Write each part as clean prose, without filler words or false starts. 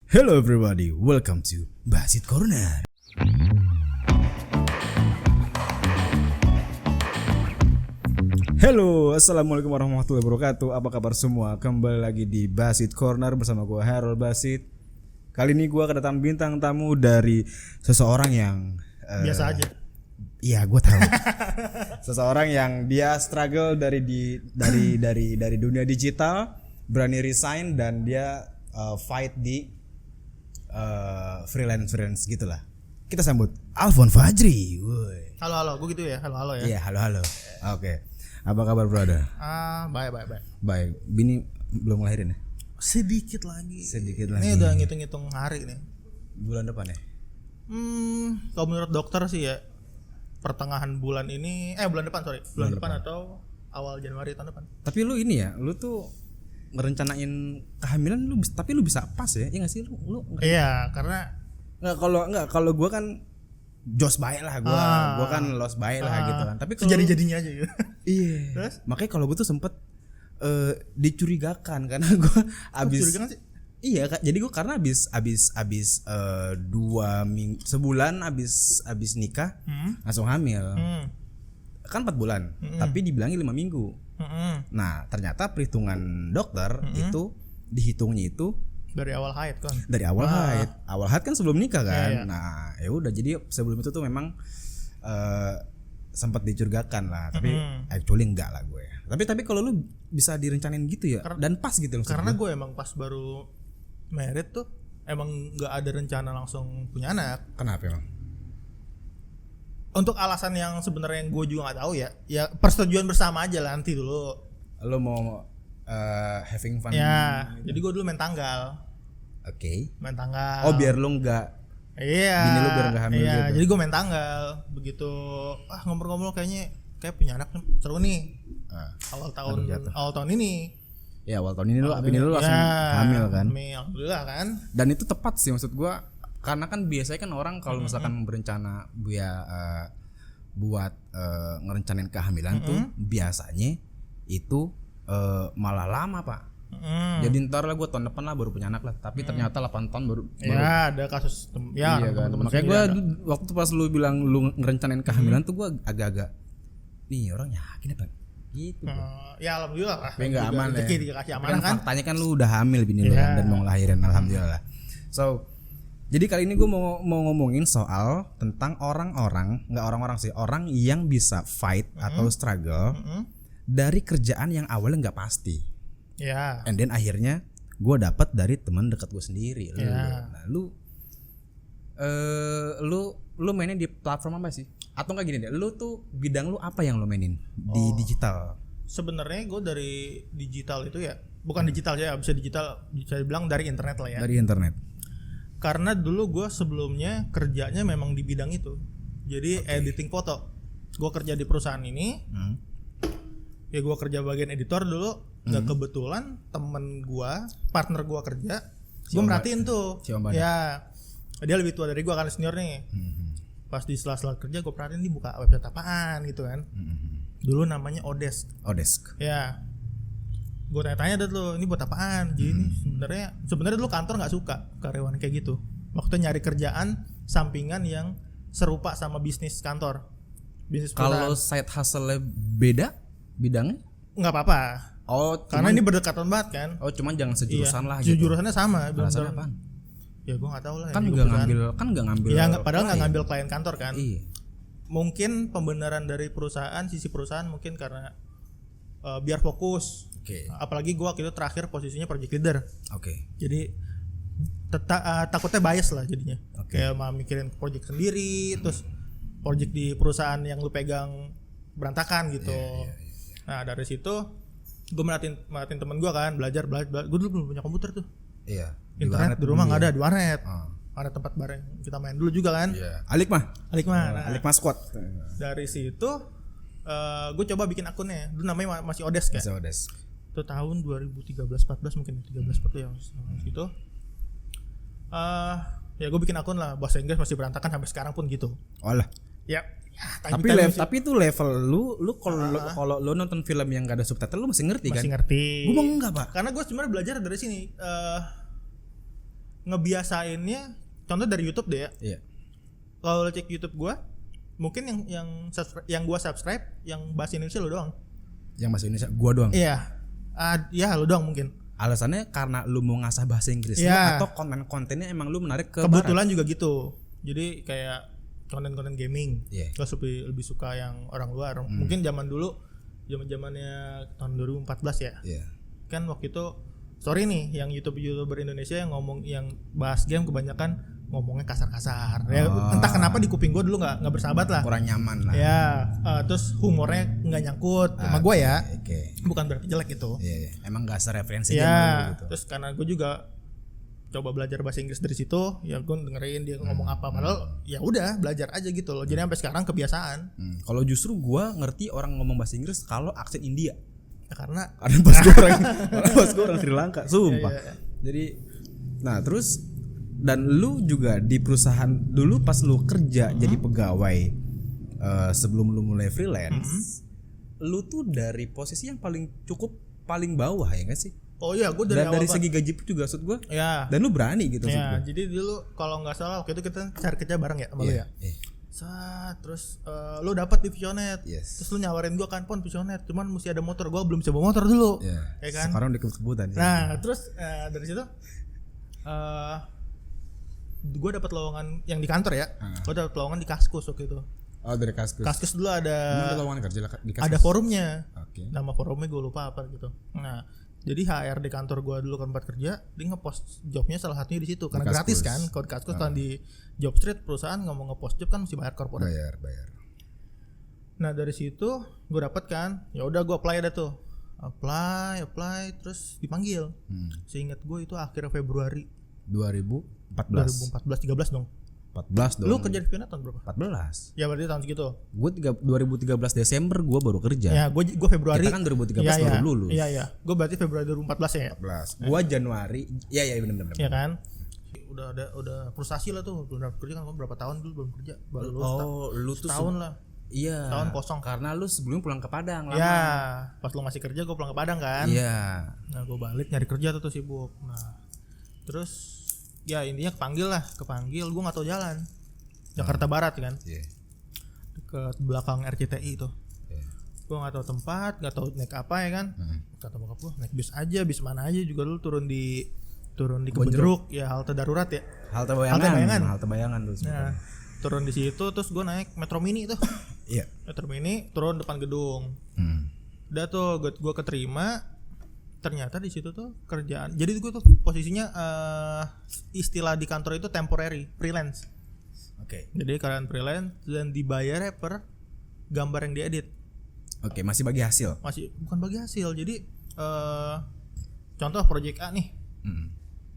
Hello everybody, welcome to Basit Corner. Halo, assalamualaikum warahmatullahi wabarakatuh. Apa kabar semua? Kembali lagi di Basit Corner bersama gue Harold Basit. Kali ini gue kedatangan bintang tamu dari seseorang yang biasa aja. Iya, gue tahu. Seseorang yang dia struggle dari dunia digital, berani resign dan dia fight di freelance gitulah. Kita sambut Alfon Fajri. Woy. Halo, gue gitu ya. Halo ya. Iya, halo. Oke. Apa kabar, brother? Baik. Baik. Bini belum ngelahirin ya? Sedikit lagi. Ini Ini udah ngitung hari nih. Bulan depan ya? Kalau menurut dokter sih ya pertengahan bulan ini, bulan depan atau awal Januari tahun depan. Tapi lu ini ya, lu tuh ngerencanain kehamilan tapi lu bisa pas ya? Iya enggak sih lu? Iya, karena kalau gua kan jos baik lah gua kan los baik lah gitu kan. Tapi sejadi-jadinya aja gitu. Iya. Terus? Makanya kalau gua tuh sempet dicurigakan karena gua abis curigakan sih? Iya, jadi gua karena abis 2 minggu, sebulan abis nikah langsung hamil. Kan 4 bulan, tapi dibilangin 5 minggu. Nah, ternyata perhitungan dokter itu dihitungnya itu dari awal haid kan. Dari awal haid. Awal haid kan sebelum nikah kan. Iya. Nah, ya udah jadi sebelum itu tuh memang sempat dicurigakan lah, tapi actually enggak lah gue. Tapi kalau lu bisa direncanain gitu ya dan pas gitu loh. Karena gue emang pas baru married tuh emang enggak ada rencana langsung punya anak. Kenapa emang? Untuk alasan yang sebenarnya gue juga nggak tahu ya persetujuan bersama aja lah nanti dulu. Lo mau having fun ya gitu. Jadi gue dulu main tanggal. Oke. Main tanggal. Oh, biar lo nggak bini lo biar nggak hamil gitu. Jadi gue main tanggal begitu ngobrol-ngobrol kayak punya anak seru nih. Awal tahun ini. Ya awal tahun ini bini lo langsung hamil kan. Alhamdulillah kan. Dan itu tepat sih maksud gue. Karena kan biasanya kan orang kalau misalkan berencana buat ngerencanain kehamilan tuh biasanya itu malah lama, Pak. Jadi ntar lah gue tahun depan lah baru punya anak lah. Tapi ternyata 8 tahun baru. Ya ada kasus iya kan. Makanya gue waktu pas lu bilang lu ngerencanain kehamilan tuh gue agak-agak nih orang yakin apa gitu. Ya alhamdulillah lah. Tapi gak aman ya. Dikasih amanah kan. Faktanya kan lu udah hamil bini lu kan, dan mau ngelahirin alhamdulillah. So jadi kali ini gue mau ngomongin soal tentang orang yang bisa fight atau struggle dari kerjaan yang awalnya nggak pasti. Ya. And then akhirnya gue dapat dari teman dekat gue sendiri. Nah, lu mainnya di platform apa sih? Atau nggak gini deh? Lu tuh bidang lu apa yang lu mainin di digital? Sebenarnya gue dari digital itu ya, bukan digital ya, bisa dibilang dari internet lah ya. Dari internet. Karena dulu gue sebelumnya kerjanya memang di bidang itu. Jadi editing foto. Gue kerja di perusahaan ini. Ya gue kerja bagian editor dulu. Gak kebetulan temen gue, partner gue kerja, gue merhatiin tuh. Ya dia lebih tua dari gue kan, senior nih. Pas di sela-sela kerja gue perhatiin dia buka website apaan gitu kan. Dulu namanya Odesk. Ya. Gue tanya-tanya tuh, ini buat apaan? Jadi ini sebenarnya dulu kantor nggak suka karyawan kayak gitu. Waktu nyari kerjaan sampingan yang serupa sama bisnis kantor, bisnis perusahaan. Kalau side hustle-nya beda bidangnya? Nggak apa-apa. Oh, karena ini berdekatan banget kan. Oh, cuman jangan sejurusan lah gitu. Jurusannya sama. Alasannya apaan? Ya gue nggak tahu lah. Kan nggak ngambil. Ya padahal nggak ngambil klien kantor kan. Iya. Mungkin pembenaran dari sisi perusahaan mungkin karena biar fokus. Apalagi gue waktu itu terakhir posisinya project leader. Jadi takutnya bias lah jadinya. Kayak mau mikirin project sendiri, terus project di perusahaan yang lu pegang berantakan gitu. Nah dari situ gue merhatiin temen gue kan belajar. Gue dulu belum punya komputer tuh. Iya. Internet di rumah nggak ada, di warnet. Ada tempat bareng kita main dulu juga kan. Alikmah. Alikmah Squad. Dari situ gue coba bikin akunnya. Dulu namanya masih Odesk ya. Itu tahun 2013-14 mungkin 13-14 ya gitu. Ya gue bikin akun lah, bahasa Inggris masih berantakan sampai sekarang pun gitu. Olah. Ya. Tapi itu level lu kalau lu nonton film yang gak ada subtitle lu masih ngerti kan? Masih ngerti. Gue mau enggak, Pak. Karena gue sebenarnya belajar dari sini. ngebiasainnya contoh dari YouTube deh ya. Iya. Kalau lo cek YouTube gue, mungkin yang gue subscribe yang bahasa Indonesia lo doang. Yang bahasa Indonesia gua doang. Iya. Ya lo doang mungkin. Alasannya karena lu mau ngasah bahasa Inggris lu, Iya. atau konten-kontennya emang lu menarik ke Kebetulan juga gitu. Jadi kayak konten-konten gaming. Iya. Gue lebih suka yang orang luar. Mungkin zaman dulu, zamannya tahun 2014 ya. Iya. Kan waktu itu sorry nih yang YouTuber Indonesia yang ngomong yang bahas game kebanyakan ngomongnya kasar-kasar. Ya, entah kenapa di kuping gue dulu nggak bersahabat lah. Kurang nyaman lah. Ya, terus humornya nggak nyangkut sama gue ya. Oke. Bukan berarti jelek itu. Iya. Emang gak sereferensi Ya, gitu. terus karena gue juga coba belajar bahasa Inggris dari situ, ya gue dengerin dia ngomong apa, padahal ya udah belajar aja gitu loh. Jadi sampai sekarang kebiasaan. Kalau justru gua ngerti orang ngomong bahasa Inggris kalau aksen India. Ya, karena Bos gue orang Sri Lanka, sumpah. Iya. Jadi, nah terus dan lu juga di perusahaan dulu pas lu kerja jadi pegawai sebelum lu mulai freelance, lu tuh dari posisi yang paling bawah ya nggak sih? oh iya, gue dari Dan awal dari segi gaji pun juga maksud gue. ya. Dan lu berani gitu maksud Ya, gue. jadi dulu kalau nggak salah waktu itu kita cari kerja bareng ya sama lu ya. Iya. Terus lu dapat di Visionet. Yes. Terus lu nyawarin gua kan pon Visionet, cuman mesti ada motor. Gua belum bisa bawa motor dulu. Iya. Ya kan? Sekarang udah kebut-kebutan. Nah, terus dari situ gua dapat lowongan yang di kantor ya. Gua dapat lowongan di Kaskus waktu itu. Oh, dari Kaskus. Kaskus dulu Emang ada ada lowongan kerja di Kaskus? ada forumnya. Oke. Nama forumnya gua lupa apa gitu. Nah, jadi HR di kantor gua dulu kan tempat kerja, dia ngepost jobnya salah satunya di situ karena Kaskus. gratis kan. Kalau di Kaskus kan di Jobstreet perusahaan nggak mau ngepost job kan mesti bayar korporat. Bayar. Nah dari situ gue dapet kan, ya udah gue apply dah tuh, apply terus dipanggil. Seingat gue itu akhir Februari 2014. 2014 13 dong. 14 dong. Lu kerja di Visionet tahun berapa? 14. Ya berarti tahun segitu. Gue 2013 Desember gue baru kerja. Ya gue Februari. Kita kan 2013 baru lulus. Iya. Gue berarti Februari 2014 ya. 14. Gue Januari. Iya benar. Iya kan. Udah frustasi lah tuh. Udah kerja kan berapa tahun dulu belum kerja. Baru lulus. Lu tuh tahun lah. Iya. Tahun kosong. Karena lu sebelum pulang ke Padang lama. Ya, pas lu masih kerja gue pulang ke Padang kan. Iya. Nah gue balik nyari kerja tuh sibuk. Nah terus ya intinya kepanggil gue nggak tahu jalan. Jakarta Barat kan, ke belakang RCTI itu. Gue nggak tahu tempat, nggak tahu naik apa ya kan. Kata bokap gue naik bis aja, bis mana aja juga dulu turun di Kebun Jeruk ya, halte darurat ya. Halte Bayangan tuh. Nah turun di situ terus gue naik Metro Mini tuh. Iya. Metro Mini turun depan gedung. Udah tuh gue keterima. Ternyata di situ tuh kerjaan. Jadi gue tuh posisinya istilah di kantor itu temporary, freelance. Oke. Jadi kalian freelance dan dibayarnya per gambar yang diedit. Oke, masih bagi hasil. Masih bukan bagi hasil. Jadi contoh project A nih.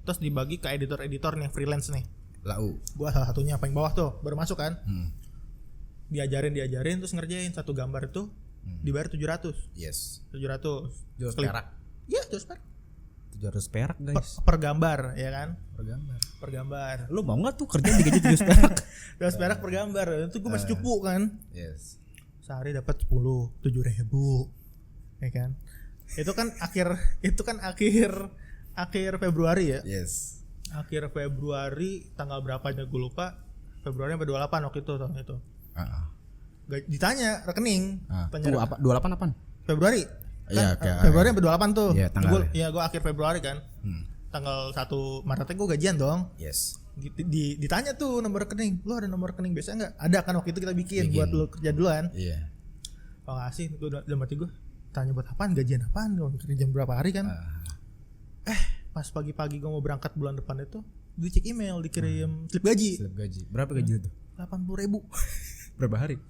Terus dibagi ke editor-editor nih freelance nih. Lau. Gua salah satunya paling bawah tuh, baru masuk kan. Diajarin terus ngerjain satu gambar itu dibayar 700. Yes. 700. Jual perak. Iya, 700 perak. 700 perak, guys. Per gambar, ya kan? Per gambar. Lu mau enggak tuh kerja digaji 700 perak? 700 perak per gambar. Itu gue masih cupu kan. Yes. Sehari dapat 7.000, ya kan? Itu kan akhir Februari ya. Yes. Akhir Februari tanggal berapanya gue lupa. Februari sampai 28 waktu itu tahun itu. Ditanya rekening. Tanya tuh apa 28 apaan? Februari. Iya, Februari sampai 28 tuh. Iya, tanggal. Gue akhir Februari kan. Tanggal 1 Maretnya gue gajian dong. Yes. Ditanya tuh nomor rekening. Lu ada nomor rekening biasa enggak? Ada kan waktu itu kita bikin buat lu kerja duluan. Iya. Oh ngasih gue dalam hati gue tanya buat apaan, gajian apaan, gue kerja jam berapa hari kan. Pas pagi-pagi gue mau berangkat bulan depan itu dicek email, dikirim slip gaji. Berapa gaji itu? 80.000. Berapa hari?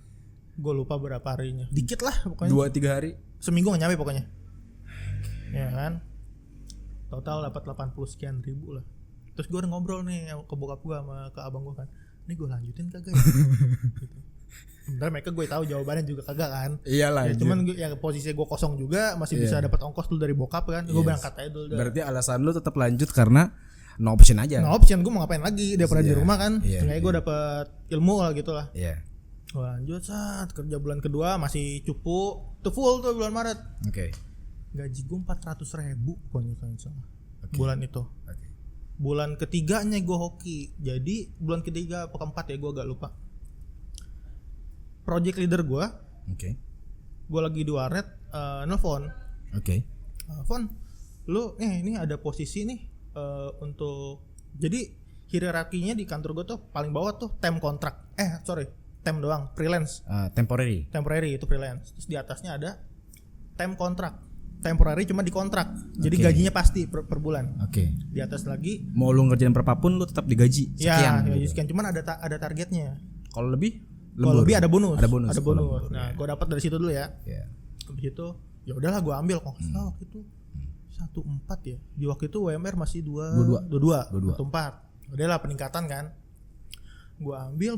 Gue lupa berapa harinya, dikit lah pokoknya. 2-3 hari. Seminggu gak nyampe pokoknya. Ya kan. Total dapat 80 sekian ribu lah. Terus gue ngobrol nih ke bokap gue sama ke abang gue kan, ini gue lanjutin kagak ya? Gitu. Sebenarnya mereka gue tahu jawabannya juga kagak kan. Iyalah. Ya, cuman gue, ya posisi gue kosong juga masih bisa dapat ongkos dulu dari bokap kan. Gue berangkat aja dulu. Berarti alasan lu tetap lanjut karena no option aja. No option, gue mau ngapain lagi daripada di rumah kan. Seenggaknya gue dapat ilmu lah gitu lah. Iya. Gue lanjut kerja bulan kedua masih cupu. Tuh full tuh bulan Maret. Oke. Gaji gue 400.000 pokoknya kan sama. Bulan itu. bulan ketiganya gue hoki. Jadi bulan ketiga apa keempat ya, gue agak lupa. Project leader gue, gue lagi di warnet, nelfon. Fon, lu ini ada posisi nih untuk, jadi hierarkinya di kantor gue tuh paling bawah tuh temp kontrak. Temp doang, freelance. Temporary Itu freelance. Terus di atasnya ada temp kontrak. Temporary cuma dikontrak. Jadi gajinya pasti per bulan. Di atas lagi mau lu ngerjain berapapun lu tetap digaji sekian. Ya, sekian, cuman ada targetnya. Kalau lebih ada bonus. Ada bonus. Nah, gue dapat dari situ dulu ya. Habis itu ya udahlah gue ambil kok. Waktu itu 1,4 ya. Di waktu itu UMR masih 22. 1,4. Udahlah peningkatan kan. Gue ambil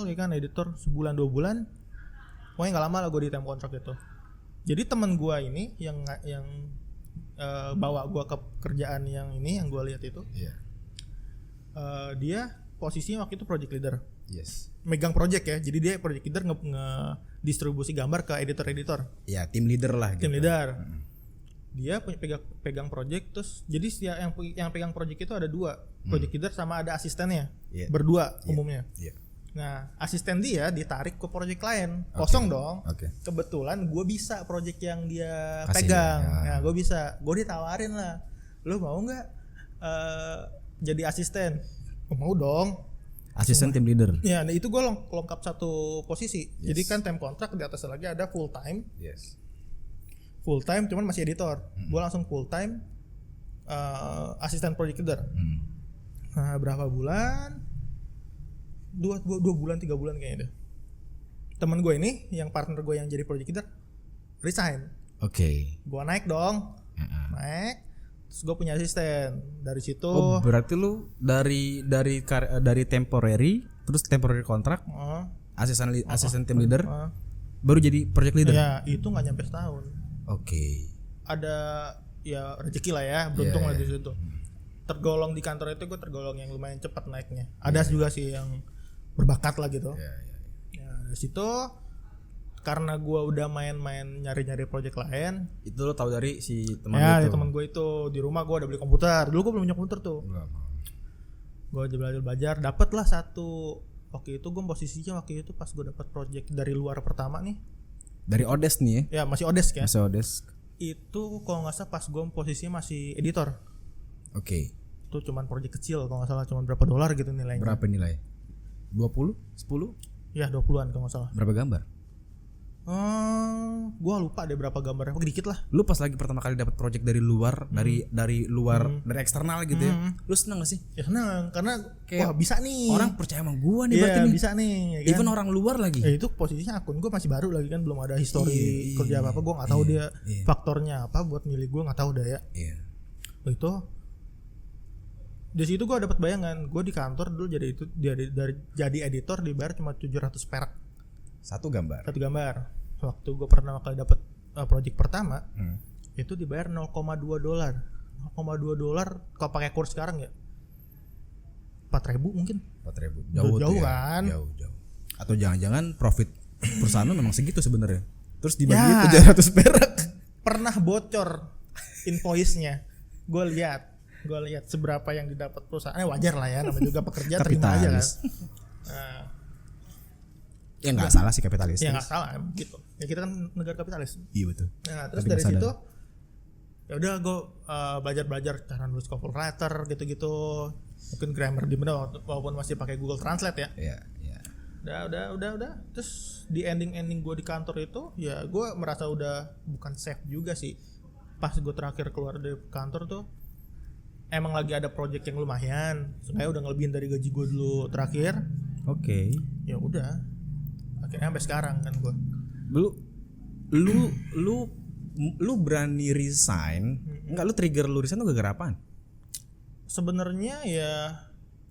ya kan, editor sebulan 2 bulan. Pokoknya enggak lama lah gue di temp kontrak itu. Jadi teman gue ini yang bawa gue ke kerjaan yang ini yang gue lihat itu. Dia posisinya waktu itu project leader. Megang project ya. Jadi dia project leader nge-distribusi gambar ke editor-editor. Ya, tim leader lah gitu. Tim leader. Dia pegang project, terus jadi yang pegang project itu ada 2. Project leader sama ada asistennya. Berdua umumnya. Nah, asisten dia ditarik ke project lain. Kosong dong. Kebetulan gue bisa project yang dia pegang. Nah, gue ditawarin lah. Lu mau nggak jadi asisten? Mau dong. Asisten tim leader. Ya, nah itu gue lengkap satu posisi. Jadi kan time kontrak, di atas lagi ada full time. Full time cuman masih editor. Gue langsung full time asisten project leader. Nah, berapa bulan? 2 bulan 3 bulan kayaknya deh. Temen gue ini yang partner gue yang jadi project leader resign. Gue naik dong. Naik. Terus gue punya asisten. Dari situ. Berarti lu dari temporary terus temporary kontrak. Asisten tim leader. Baru jadi project leader. Ya, itu enggak nyampe setahun. Ada ya rezeki lah ya, beruntung lah di situ. Tergolong di kantor itu gue tergolong yang lumayan cepat naiknya. Ada juga sih yang berbakat lah gitu. Ya, dari situ karena gue udah main-main nyari-nyari project lain. Itu lo tahu dari si teman itu? Ya, teman gue itu di rumah gue udah beli komputer. Dulu gue belum punya komputer tuh. Gue belajar, dapet lah satu. Waktu itu gue posisinya waktu itu pas gue dapet project dari luar pertama nih. Dari Odesk nih ya? Ya masih Odesk ya. Masih Odesk. Itu kalau nggak salah pas gue posisinya masih editor. Itu cuman project kecil kalau nggak salah, cuman berapa dolar gitu nilainya. Berapa nilai? 20? 10? Ya 20-an kalau nggak salah. Berapa gambar? Gua lupa deh berapa gambarnya, dikit lah. Lu pas lagi pertama kali dapat project dari luar, dari luar, dari eksternal gitu ya. Lu seneng gak sih? Ya seneng, karena kayak wah bisa nih. Orang percaya sama gua nih berarti nih. Bisa nih, ya kan? Even orang luar lagi. Itu posisinya akun gua masih baru lagi kan, belum ada history kerja apa-apa, gua enggak tahu dia faktornya apa buat milih gua, enggak tahu dah ya. Itu di situ gua dapat bayangan, gua di kantor dulu jadi editor dibayar cuma 700 perak. Satu gambar. Waktu gue pernah kali dapat project pertama, itu dibayar $0,2. $0,2 kalau pakai kurs sekarang ya 4.000 mungkin. 4.000. Jauh kan? Jauh. Atau jangan-jangan profit perusahaan lu memang segitu sebenarnya. Terus dibagi 700 perak. Pernah bocor invoice-nya. Gue lihat seberapa yang didapat perusahaan. Wajar lah ya, namanya juga pekerja terima aja kan. Ya nggak salah sih kapitalis. Ya nggak salah gitu. Ya kita kan negara kapitalis. Iya betul. Nah terus dari situ ya udah gue belajar cara nulis copywriter gitu-gitu. Mungkin grammar di mana walaupun masih pakai Google Translate ya. Iya. Udah. Terus di ending gue di kantor itu ya gue merasa udah bukan safe juga sih. Pas gue terakhir keluar dari kantor tuh emang lagi ada project yang lumayan. Supaya udah ngelebihin dari gaji gue dulu terakhir. Ya udah. Akhirnya sampai sekarang kan gue. Lu berani resign? Enggak, lu trigger lu resign tuh gara-gara apaan? Sebenarnya ya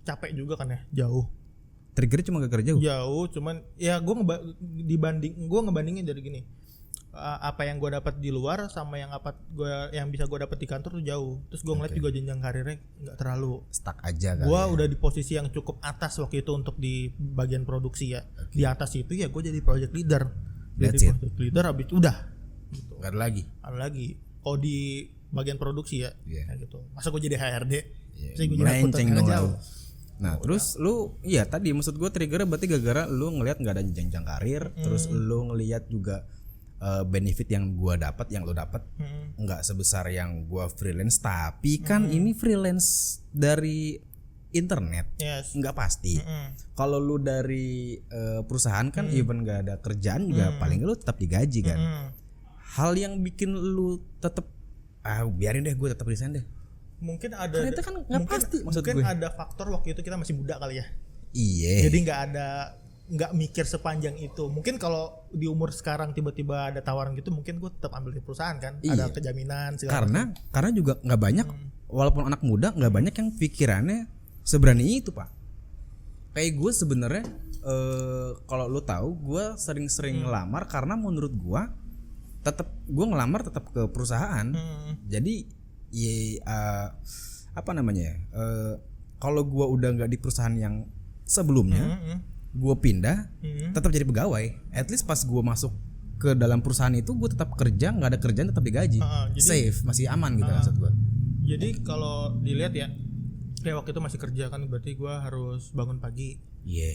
capek juga kan ya, jauh. Triggernya cuma gara-gara jauh? Jauh, cuman ya gue ngebandingin dari gini. Apa yang gue dapat di luar sama yang bisa gue dapat di kantor tuh jauh. Terus gue ngeliat juga jenjang karirnya nggak terlalu stuck aja kan. Gue udah di posisi yang cukup atas waktu itu untuk di bagian produksi ya. Di atas itu ya gue jadi project leader. Project leader habis udah. Gitu. Gak ada lagi. Kalau di bagian produksi ya, kayak gitu. Masa gue jadi HRD? Jadi gue jadi melenceng foto dong jauh. lu. Nah, terus lu iya tadi maksud gue triggernya berarti gara-gara lu ngelihat nggak ada jenjang karir, terus lu ngelihat juga benefit yang gua dapat, yang lu dapat nggak sebesar yang gua freelance, tapi kan ini freelance dari internet, Yes. nggak pasti. Kalau lu dari perusahaan kan even nggak ada kerjaan juga paling lu tetap digaji kan. Hal yang bikin lu tetap biarin deh gue tetap resign deh. Mungkin ada Karena itu kan nggak pasti maksud mungkin gue. ada faktor waktu itu kita masih muda kali ya. Iya. Jadi nggak mikir sepanjang itu. Mungkin kalau di umur sekarang tiba-tiba ada tawaran gitu, mungkin gue tetap ambil di perusahaan kan. Iya. Ada kejaminan segala Karena juga nggak banyak, walaupun anak muda nggak banyak yang pikirannya seberani itu pak. Kayak gue sebenarnya kalau lu tahu, gue sering-sering ngelamar karena menurut gue gue ngelamar tetap ke perusahaan. Jadi apa namanya? Kalau gue udah nggak di perusahaan yang sebelumnya, gue pindah, tetap jadi pegawai. At least pas gue masuk ke dalam perusahaan itu, gue tetap kerja, nggak ada kerjaan tetap digaji, safe, masih aman gitu maksud gue. Jadi kalau dilihat ya, kayak waktu itu masih kerja kan, berarti gue harus bangun pagi,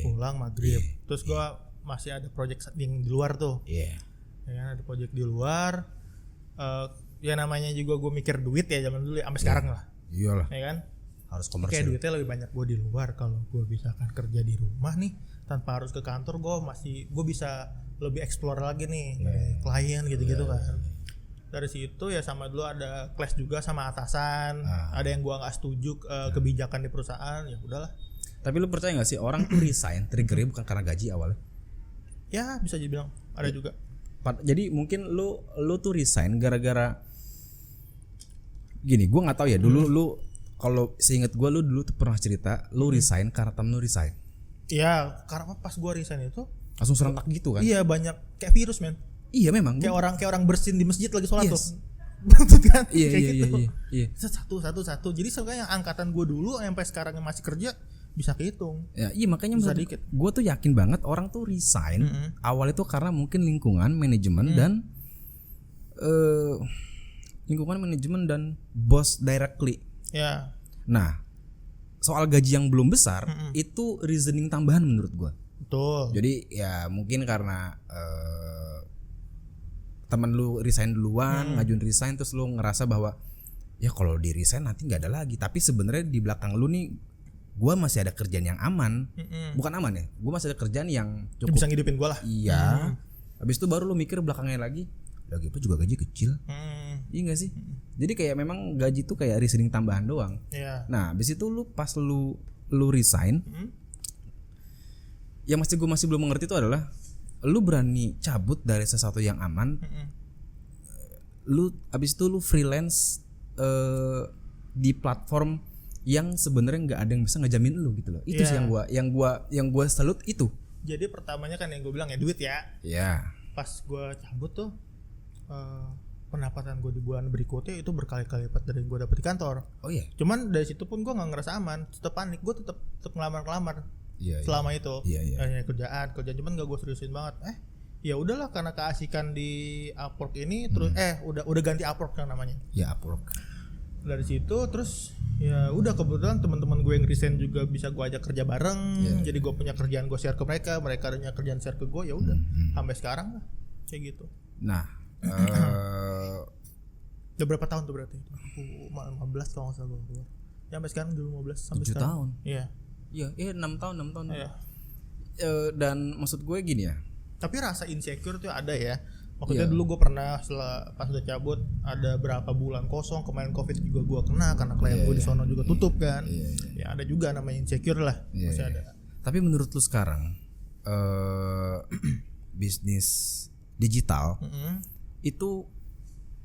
pulang maghrib, terus gue masih ada project yang di luar tuh, ya kan, ada project di luar, ya namanya juga gue mikir duit ya zaman dulu ya, sampai sekarang lah, Iyalah, ya kan, harus komersil. kayak duitnya lebih banyak gue di luar. Kalau gue bisa kan kerja di rumah nih, tanpa harus ke kantor, gue bisa lebih explore lagi nih, klien gitu-gitu kan. Dari situ ya sama dulu ada clash juga sama atasan, ada yang gua nggak setuju kebijakan di perusahaan, ya udahlah. Tapi lu percaya nggak sih orang tuh resign triggernya bukan karena gaji awalnya? Ya bisa dibilang ada juga. Jadi mungkin lu tuh resign gara-gara gini, gua nggak tahu ya dulu lu, kalau seinget gua lu dulu tuh pernah cerita lu resign karena temen lu resign. Iya, karena pas gua resign itu Langsung serentak gitu kan? iya banyak kayak virus men. Iya memang. Kayak orang bersin di masjid lagi sholat Yes. tuh. Betul kan? Iya, Kayak iya, gitu. iya. Satu. Jadi sebenarnya yang angkatan gue dulu sampai sekarang yang masih kerja bisa kehitung. Ya, iya makanya Bisa dikit. gue tuh yakin banget orang tuh resign awal itu karena mungkin lingkungan manajemen dan bos directly. Ya. Nah, soal gaji yang belum besar itu reasoning tambahan menurut gue. Betul. Jadi ya mungkin karena teman lu resign duluan, ngajuin resign, terus lu ngerasa bahwa ya kalau di resign nanti nggak ada lagi. Tapi sebenarnya di belakang lu nih, gue masih ada kerjaan yang aman, bukan aman ya, gue masih ada kerjaan yang cukup bisa ngidupin gue lah. Iya. Habis itu baru lu mikir belakangnya lagi apa juga gaji kecil. Iya nggak sih? Jadi kayak memang gaji tuh kayak reasoning tambahan doang. Iya. Nah, habis itu lu pas lu resign, yang gue masih belum mengerti itu adalah lu berani cabut dari sesuatu yang aman. Lu abis itu lu freelance di platform yang sebenarnya nggak ada yang bisa ngejamin lu gitu loh. Itu sih yang gua salut itu. Jadi pertamanya kan yang gue bilang ya duit ya. Iya. Pas gue cabut tuh pendapatan gue di bulan berikutnya itu berkali-kali lipat dari gue dapet di kantor. Oh iya. Cuman dari situ pun gue nggak ngerasa aman, tetap panik, gue tetap ngelamar. Iya, selama itu Iya. kerjaan cuman gak gue seriusin banget. Ya udahlah karena keasikan di Upwork ini terus udah ganti Upwork yang namanya. Ya Upwork. Dari situ terus ya udah kebetulan teman-teman gue yang resign juga bisa gue ajak kerja bareng. Jadi gue punya kerjaan gue share ke mereka punya kerjaan share ke gue, ya udah sampai sekarang lah kayak gitu. Nah, udah berapa tahun tuh berarti? 15 kalau nggak salah gue keluar. Ya sampai sekarang udah 15 sampai 7 sekarang. tahun. Iya. Iya 6 tahun. Iya. Dan maksud gue gini ya. Tapi rasa insecure tuh ada ya. Maksudnya dulu gue pernah setelah pas udah cabut ada berapa bulan kosong, kemarin Covid juga gue kena karena klien gue di sono juga tutup kan. Ya ada juga namanya insecure lah. Masih ada. Tapi menurut lu sekarang bisnis digital itu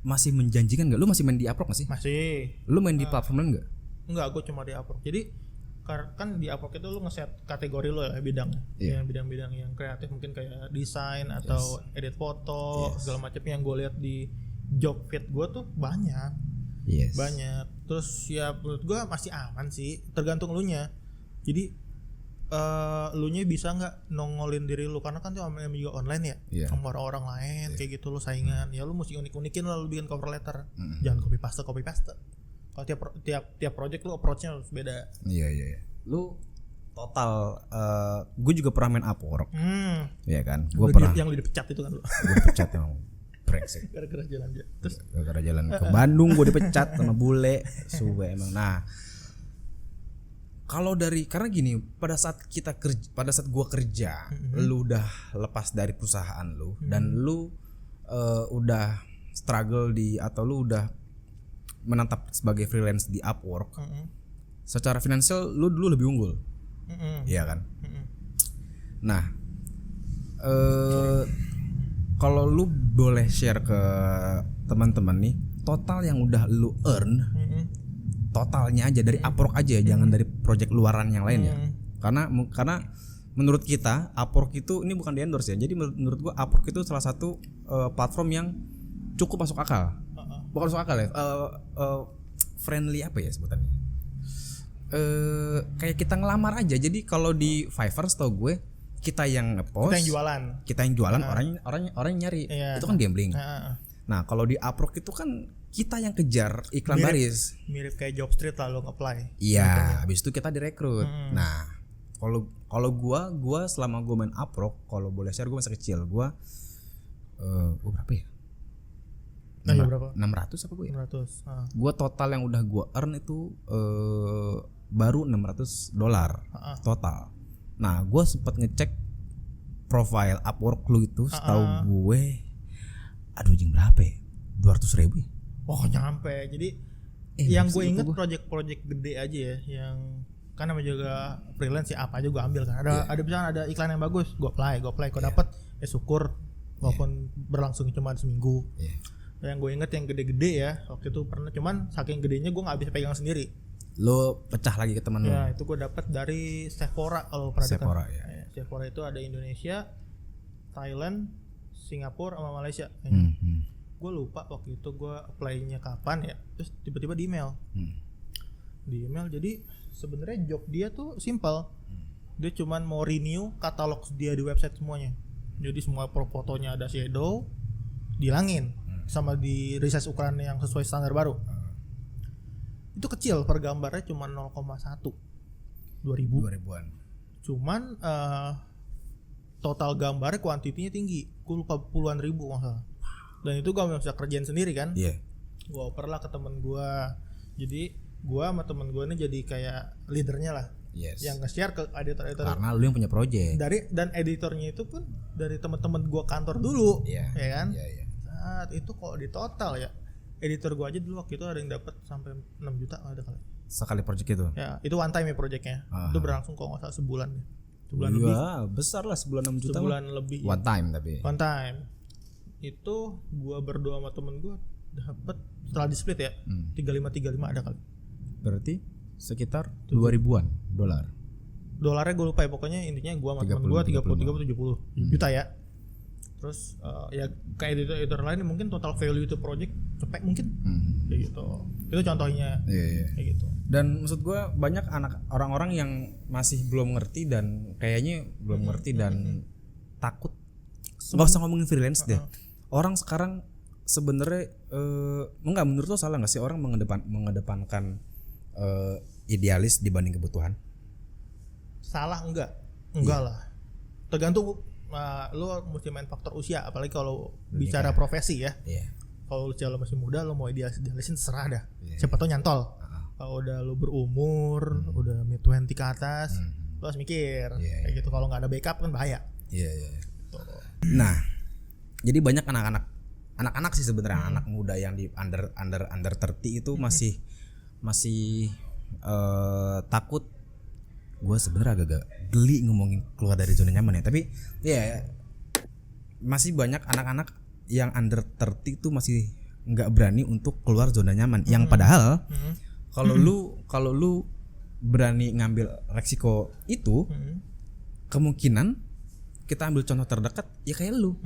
masih menjanjikan nggak? Lu masih main di Upwork nggak sih? Masih. Lu main di platform lain nggak? Enggak, gue cuma di Upwork. Jadi kan di Upwork itu lu ngeset kategori lu ya bidangnya. Yang bidang-bidang yang kreatif mungkin kayak desain atau edit foto segala macam yang gue lihat di job feed gue tuh banyak. Banyak. Terus ya menurut gue masih aman sih, tergantung lu nya. Jadi lu nya bisa nggak nongolin diri lu karena kan tuh juga online ya, sama orang-orang lain kayak gitu lu saingan. Ya lu mesti unik-unikin lah, lu bikin cover letter. Jangan copy paste. Kalau tiap project lu approach-nya harus beda. Iya. Lu total gue juga pernah main Upwork. Iya kan? Gue pernah yang lu dipecat itu kan lu. Gue dipecat emang brengsek. Gara-gara jalan aja. Terus Gara-gara jalan ke Bandung gue dipecat sama bule. Suwe emang. Nah, kalau karena gini, pada saat gue kerja, lu udah lepas dari perusahaan lu dan lu udah struggle atau lu udah menetap sebagai freelance di Upwork. Secara finansial lu dulu lebih unggul. Iya kan? Nah, kalau lu boleh share ke teman-teman nih, total yang udah lu earn, totalnya aja dari Upwork aja, jangan dari project luaran yang lain ya. Karena menurut kita Upwork itu, ini bukan di endorse ya. Jadi menurut gua Upwork itu salah satu platform yang cukup masuk akal. Bukan masuk akal ya. Friendly apa ya sebutannya? Kayak kita ngelamar aja. Jadi kalau di Fiverr tau gue, kita yang ngepost, kita yang jualan, orang nyari. Itu kan gambling. Nah, kalau di Upwork itu kan kita yang kejar iklan baris. Mirip kayak Jobstreet lah, lo nge-apply. Iya, habis itu kita direkrut. Nah, kalau gua selama gua main Upwork, kalau boleh share, gua masih kecil. Gua berapa ya? 600 apa gue? 600. Gua total yang udah gua earn itu baru $600 total. Nah, gua sempat ngecek profile Upwork lu itu, setahu gue jing berapa ya? 200.000 ya? Oh, nyampe. Jadi yang gue inget project-project gede aja ya, yang kan namanya juga freelance ya, apa aja gue ambil kan. Ada misalnya ada iklan yang bagus, gue apply. Kalau dapet ya syukur, walaupun berlangsung cuma seminggu. Yang gue inget yang gede-gede ya, waktu itu pernah, cuman saking gedenya gue nggak bisa pegang sendiri. Lo pecah lagi ke teman lo? Ya, itu gue dapet dari Sephora, kalau pernah dengar. Sephora ya. Sephora itu ada Indonesia, Thailand, Singapura sama Malaysia. Gue lupa waktu itu gue apply-nya kapan ya, terus tiba-tiba di email. Jadi sebenarnya job dia tuh simple. Dia cuman mau renew katalog dia di website semuanya. Jadi semua fotonya ada shadow, dihilangin sama di resize ukuran yang sesuai standar baru. Itu kecil, per gambarnya cuma 0,1 2000-an. Cuman total gambarnya kuantitinya tinggi. Gue lupa puluhan ribu masalah. Dan itu gue bisa kerjain sendiri kan. Gue oper lah ke temen gue. Jadi gue sama temen gue ini jadi kayak leadernya lah. Yang nge-share ke editor-editor. Karena lu yang punya project. Dan editornya itu pun dari temen-temen gue kantor dulu. Ya kan. Saat itu kalau di total ya, editor gue aja dulu waktu itu ada yang dapat sampai 6 juta ada kali. Sekali project itu? Ya, itu one time ya projectnya. Itu berlangsung kalau nggak salah sebulan ya. Sebulan lebih. Iya, besar lah, sebulan 6 juta. Sebulan lebih. One time tapi. One time. Itu gua berdua sama temen gua dapat setelah di split ya. 35 ada kali. Berarti sekitar 2000-an dolar. Dolarnya gua lupa ya, pokoknya intinya gua sama temen gua 30 70 juta ya. Terus ya kayak editor lain mungkin total value itu project cepet mungkin. Kayak gitu. Itu contohnya. Kayak gitu. Dan maksud gue banyak orang-orang yang masih belum ngerti dan kayaknya belum ngerti dan takut. Nggak usah ngomongin freelance deh. Orang sekarang sebenarnya enggak, menurut lo salah nggak sih orang mengedepankan idealis dibanding kebutuhan? Salah enggak lah. Tergantung lo mesti main faktor usia, apalagi kalau bicara profesi ya. Kalau lo masih muda, lo mau idealisin terserah dah. Siapa tau nyantol. Kalau udah lo berumur, udah mid-20 ke atas, lo harus mikir. Kayak gitu, kalau nggak ada backup kan bahaya. Gitu. Nah, jadi banyak anak-anak sih sebenarnya, anak muda yang di under 30 itu masih takut. Gue sebenarnya agak geli ngomongin keluar dari zona nyaman ya, tapi ya masih banyak anak-anak yang under 30 itu masih nggak berani untuk keluar zona nyaman. Yang padahal kalau lu berani ngambil resiko itu, kemungkinan kita ambil contoh terdekat ya kayak lu.